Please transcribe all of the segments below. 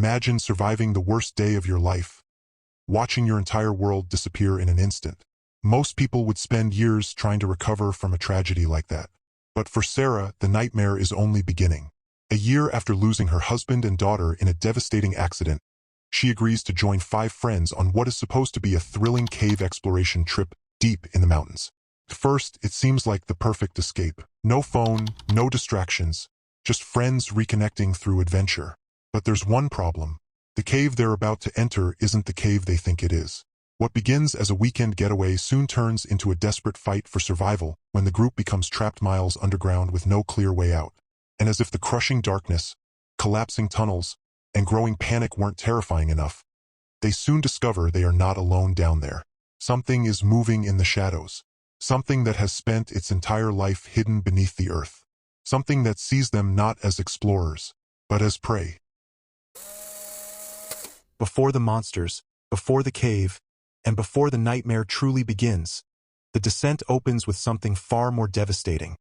Imagine surviving the worst day of your life, watching your entire world disappear in an instant. Most people would spend years trying to recover from a tragedy like that. But for Sarah, the nightmare is only beginning. A year after losing her husband and daughter in a devastating accident, she agrees to join 5 friends on what is supposed to be a thrilling cave exploration trip deep in the mountains. At first, it seems like the perfect escape. No phone, no distractions, just friends reconnecting through adventure. But there's one problem. The cave they're about to enter isn't the cave they think it is. What begins as a weekend getaway soon turns into a desperate fight for survival when the group becomes trapped miles underground with no clear way out. And as if the crushing darkness, collapsing tunnels, and growing panic weren't terrifying enough, they soon discover they are not alone down there. Something is moving in the shadows. Something that has spent its entire life hidden beneath the earth. Something that sees them not as explorers, but as prey. Before the monsters, before the cave, and before the nightmare truly begins, the descent opens with something far more devastating.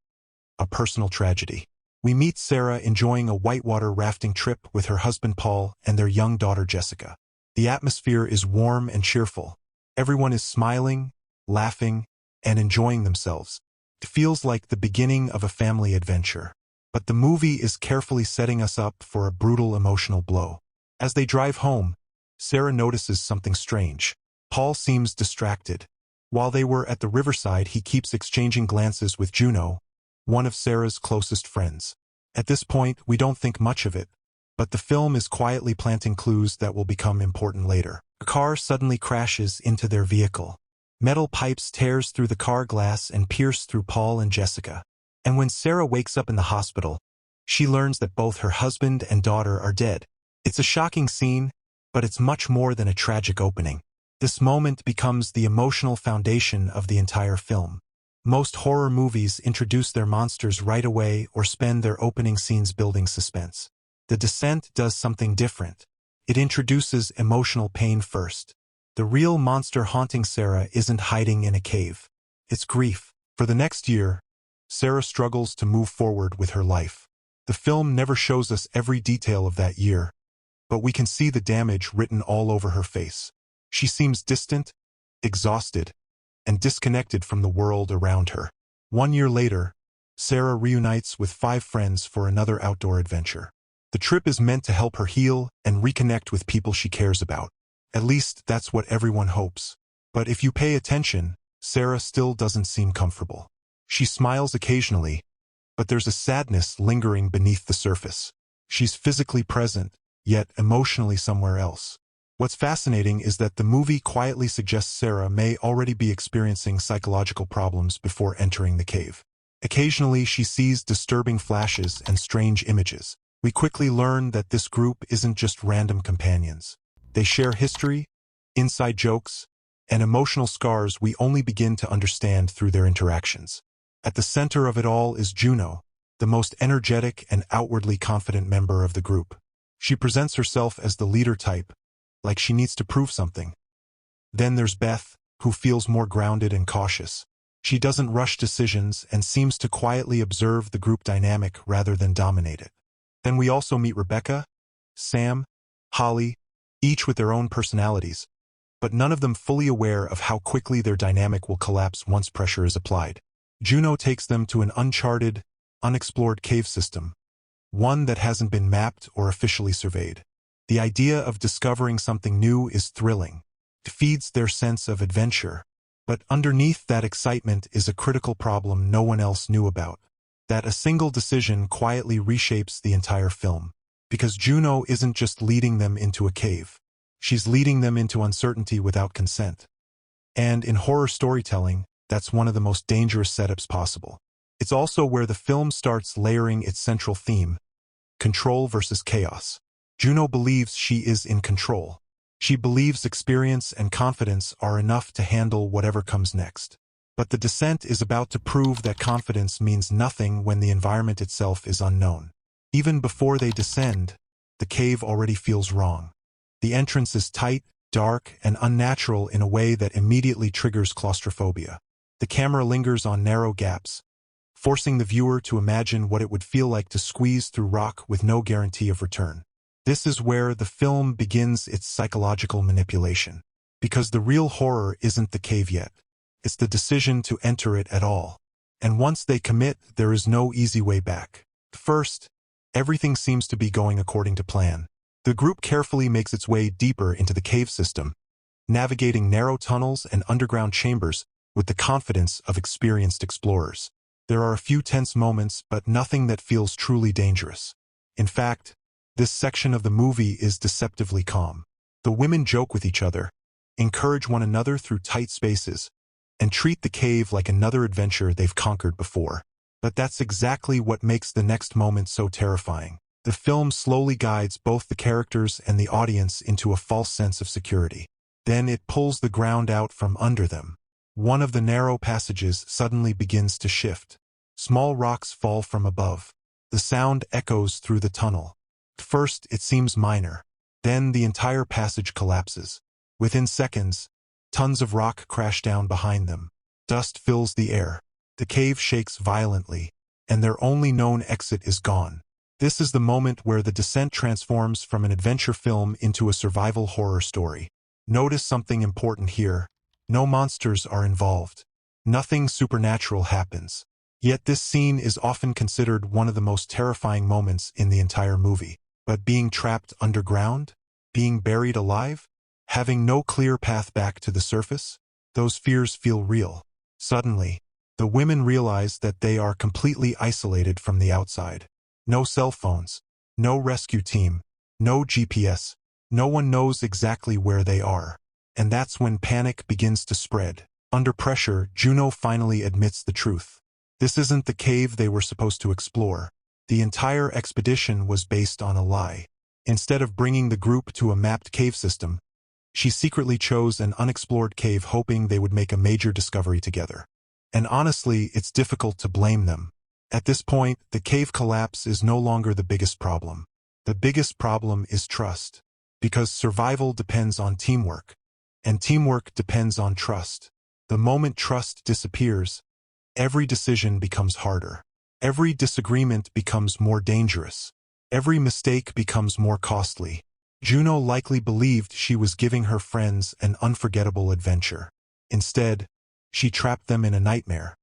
A personal tragedy. We meet Sarah enjoying a whitewater rafting trip with her husband Paul and their young daughter Jessica. The atmosphere is warm and cheerful. Everyone is smiling, laughing, and enjoying themselves. It feels like the beginning of a family adventure. But the movie is carefully setting us up for a brutal emotional blow. As they drive home, Sarah notices something strange. Paul seems distracted. While they were at the riverside, he keeps exchanging glances with Juno, one of Sarah's closest friends. At this point, we don't think much of it, but the film is quietly planting clues that will become important later. A car suddenly crashes into their vehicle. Metal pipes tears through the car glass and pierce through Paul and Jessica. And when Sarah wakes up in the hospital, she learns that both her husband and daughter are dead. It's a shocking scene, but it's much more than a tragic opening. This moment becomes the emotional foundation of the entire film. Most horror movies introduce their monsters right away or spend their opening scenes building suspense. The Descent does something different. It introduces emotional pain first. The real monster haunting Sarah isn't hiding in a cave. It's grief. For the next year, Sarah struggles to move forward with her life. The film never shows us every detail of that year, but we can see the damage written all over her face. She seems distant, exhausted, and disconnected from the world around her. 1 year later, Sarah reunites with 5 friends for another outdoor adventure. The trip is meant to help her heal and reconnect with people she cares about. At least that's what everyone hopes. But if you pay attention, Sarah still doesn't seem comfortable. She smiles occasionally, but there's a sadness lingering beneath the surface. She's physically present, yet emotionally somewhere else. What's fascinating is that the movie quietly suggests Sarah may already be experiencing psychological problems before entering the cave. Occasionally, she sees disturbing flashes and strange images. We quickly learn that this group isn't just random companions. They share history, inside jokes, and emotional scars we only begin to understand through their interactions. At the center of it all is Juno, the most energetic and outwardly confident member of the group. She presents herself as the leader type, like she needs to prove something. Then there's Beth, who feels more grounded and cautious. She doesn't rush decisions and seems to quietly observe the group dynamic rather than dominate it. Then we also meet Rebecca, Sam, Holly, each with their own personalities, but none of them fully aware of how quickly their dynamic will collapse once pressure is applied. Juno takes them to an uncharted, unexplored cave system, one that hasn't been mapped or officially surveyed. The idea of discovering something new is thrilling. It feeds their sense of adventure. But underneath that excitement is a critical problem no one else knew about. That a single decision quietly reshapes the entire film. Because Juno isn't just leading them into a cave. She's leading them into uncertainty without consent. And in horror storytelling, that's one of the most dangerous setups possible. It's also where the film starts layering its central theme: control versus chaos. Juno believes she is in control. She believes experience and confidence are enough to handle whatever comes next. But the Descent is about to prove that confidence means nothing when the environment itself is unknown. Even before they descend, the cave already feels wrong. The entrance is tight, dark, and unnatural in a way that immediately triggers claustrophobia. The camera lingers on narrow gaps, forcing the viewer to imagine what it would feel like to squeeze through rock with no guarantee of return. This is where the film begins its psychological manipulation. Because the real horror isn't the cave yet. It's the decision to enter it at all. And once they commit, there is no easy way back. First, everything seems to be going according to plan. The group carefully makes its way deeper into the cave system, navigating narrow tunnels and underground chambers with the confidence of experienced explorers. There are a few tense moments, but nothing that feels truly dangerous. In fact, this section of the movie is deceptively calm. The women joke with each other, encourage one another through tight spaces, and treat the cave like another adventure they've conquered before. But that's exactly what makes the next moment so terrifying. The film slowly guides both the characters and the audience into a false sense of security. Then it pulls the ground out from under them. One of the narrow passages suddenly begins to shift. Small rocks fall from above. The sound echoes through the tunnel. First, it seems minor. Then the entire passage collapses. Within seconds, tons of rock crash down behind them. Dust fills the air. The cave shakes violently, and their only known exit is gone. This is the moment where the descent transforms from an adventure film into a survival horror story. Notice something important here. No monsters are involved. Nothing supernatural happens. Yet this scene is often considered one of the most terrifying moments in the entire movie. But being trapped underground? Being buried alive? Having no clear path back to the surface? Those fears feel real. Suddenly, the women realize that they are completely isolated from the outside. No cell phones, no rescue team, no GPS. No one knows exactly where they are. And that's when panic begins to spread. Under pressure, Juno finally admits the truth. This isn't the cave they were supposed to explore. The entire expedition was based on a lie. Instead of bringing the group to a mapped cave system, she secretly chose an unexplored cave hoping they would make a major discovery together. And honestly, it's difficult to blame them. At this point, the cave collapse is no longer the biggest problem. The biggest problem is trust. Because survival depends on teamwork. And teamwork depends on trust. The moment trust disappears, every decision becomes harder. Every disagreement becomes more dangerous. Every mistake becomes more costly. Juno likely believed she was giving her friends an unforgettable adventure. Instead, she trapped them in a nightmare.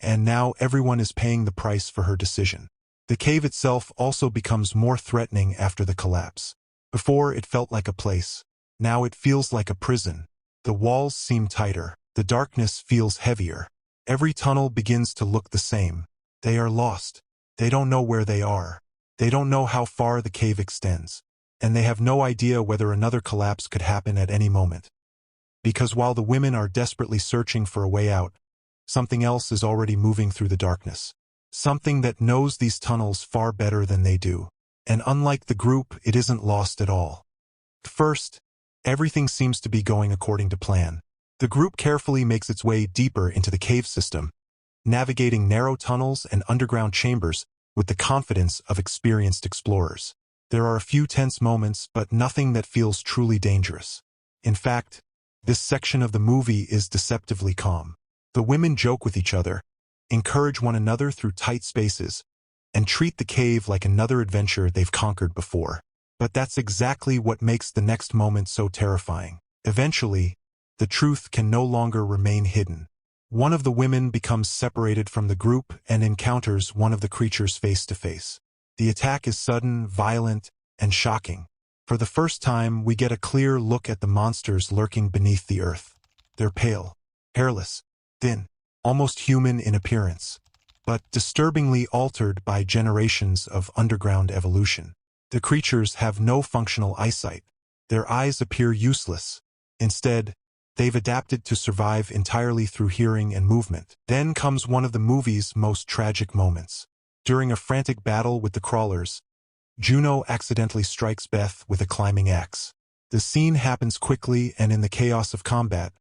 And now everyone is paying the price for her decision. The cave itself also becomes more threatening after the collapse. Before, it felt like a place. Now it feels like a prison. The walls seem tighter. The darkness feels heavier. Every tunnel begins to look the same. They are lost. They don't know where they are. They don't know how far the cave extends. And they have no idea whether another collapse could happen at any moment. Because while the women are desperately searching for a way out, something else is already moving through the darkness. Something that knows these tunnels far better than they do. And unlike the group, it isn't lost at all. First, everything seems to be going according to plan. The group carefully makes its way deeper into the cave system, navigating narrow tunnels and underground chambers with the confidence of experienced explorers. There are a few tense moments, but nothing that feels truly dangerous. In fact, this section of the movie is deceptively calm. The women joke with each other, encourage one another through tight spaces, and treat the cave like another adventure they've conquered before. But that's exactly what makes the next moment so terrifying. Eventually, the truth can no longer remain hidden. One of the women becomes separated from the group and encounters one of the creatures face to face. The attack is sudden, violent, and shocking. For the first time, we get a clear look at the monsters lurking beneath the earth. They're pale, hairless, thin, almost human in appearance, but disturbingly altered by generations of underground evolution. The creatures have no functional eyesight. Their eyes appear useless. Instead, they've adapted to survive entirely through hearing and movement. Then comes one of the movie's most tragic moments. During a frantic battle with the crawlers, Juno accidentally strikes Beth with a climbing axe. The scene happens quickly and in the chaos of combat,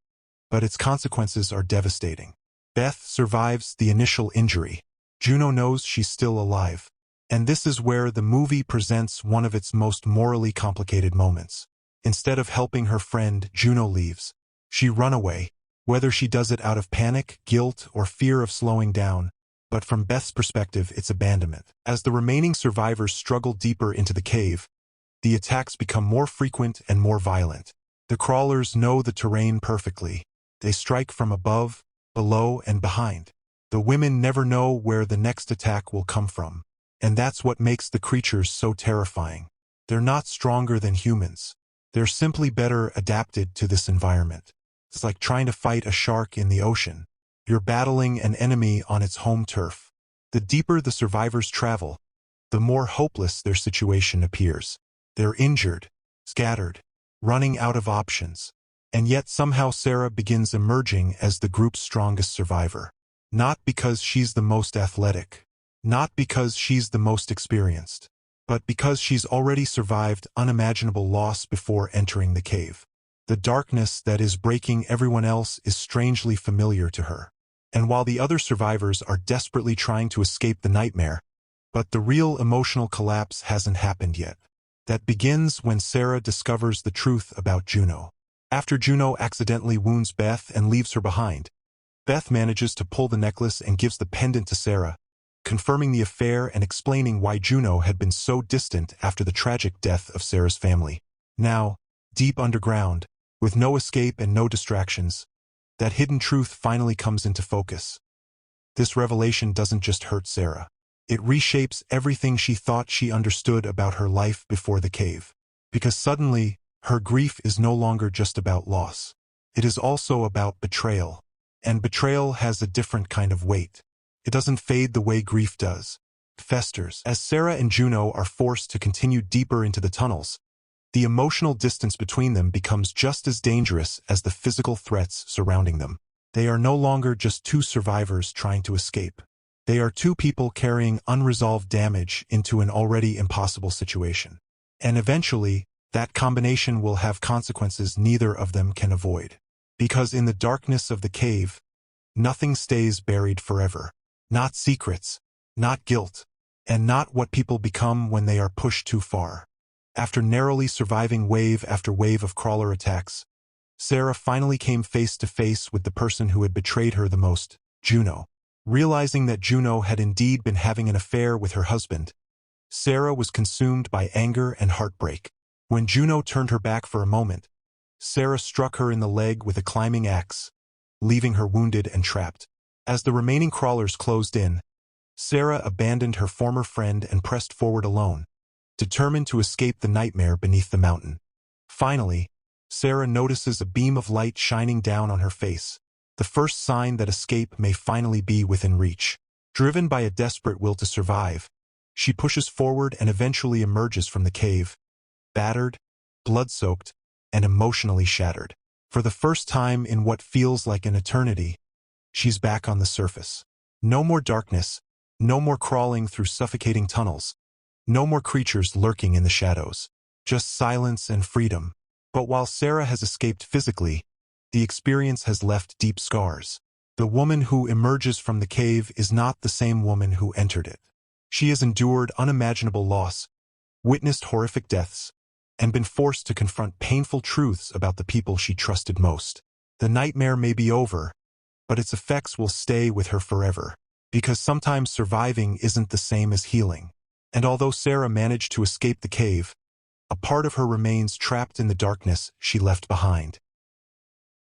but its consequences are devastating. Beth survives the initial injury. Juno knows she's still alive. And this is where the movie presents one of its most morally complicated moments. Instead of helping her friend, Juno leaves. She runs away, whether she does it out of panic, guilt, or fear of slowing down. But from Beth's perspective, it's abandonment. As the remaining survivors struggle deeper into the cave, The attacks become more frequent and more violent. The crawlers know the terrain perfectly. They strike from above, below, and behind. The women never know where the next attack will come from. And that's what makes the creatures so terrifying. They're not stronger than humans. They're simply better adapted to this environment. It's like trying to fight a shark in the ocean. You're battling an enemy on its home turf. The deeper the survivors travel, the more hopeless their situation appears. They're injured, scattered, running out of options. And yet somehow Sarah begins emerging as the group's strongest survivor. Not because she's the most athletic, not because she's the most experienced, but because she's already survived unimaginable loss before entering the cave. The darkness that is breaking everyone else is strangely familiar to her. And while the other survivors are desperately trying to escape the nightmare, but the real emotional collapse hasn't happened yet. That begins when Sarah discovers the truth about Juno. After Juno accidentally wounds Beth and leaves her behind, Beth manages to pull the necklace and gives the pendant to Sarah, confirming the affair and explaining why Juno had been so distant after the tragic death of Sarah's family. Now, deep underground, with no escape and no distractions, that hidden truth finally comes into focus. This revelation doesn't just hurt Sarah. It reshapes everything she thought she understood about her life before the cave. Because suddenly, her grief is no longer just about loss. It is also about betrayal. And betrayal has a different kind of weight. It doesn't fade the way grief does. It festers. As Sarah and Juno are forced to continue deeper into the tunnels, the emotional distance between them becomes just as dangerous as the physical threats surrounding them. They are no longer just two survivors trying to escape. They are two people carrying unresolved damage into an already impossible situation. And eventually, that combination will have consequences neither of them can avoid. Because in the darkness of the cave, nothing stays buried forever. Not secrets, not guilt, and not what people become when they are pushed too far. After narrowly surviving wave after wave of crawler attacks, Sarah finally came face to face with the person who had betrayed her the most, Juno. Realizing that Juno had indeed been having an affair with her husband, Sarah was consumed by anger and heartbreak. When Juno turned her back for a moment, Sarah struck her in the leg with a climbing axe, leaving her wounded and trapped. As the remaining crawlers closed in, Sarah abandoned her former friend and pressed forward alone, determined to escape the nightmare beneath the mountain. Finally, Sarah notices a beam of light shining down on her face, the first sign that escape may finally be within reach. Driven by a desperate will to survive, she pushes forward and eventually emerges from the cave, battered, blood-soaked, and emotionally shattered. For the first time in what feels like an eternity, she's back on the surface. No more darkness, no more crawling through suffocating tunnels, no more creatures lurking in the shadows. Just silence and freedom. But while Sarah has escaped physically, the experience has left deep scars. The woman who emerges from the cave is not the same woman who entered it. She has endured unimaginable loss, witnessed horrific deaths, and been forced to confront painful truths about the people she trusted most. The nightmare may be over, but its effects will stay with her forever. Because sometimes surviving isn't the same as healing. And although Sarah managed to escape the cave, a part of her remains trapped in the darkness she left behind.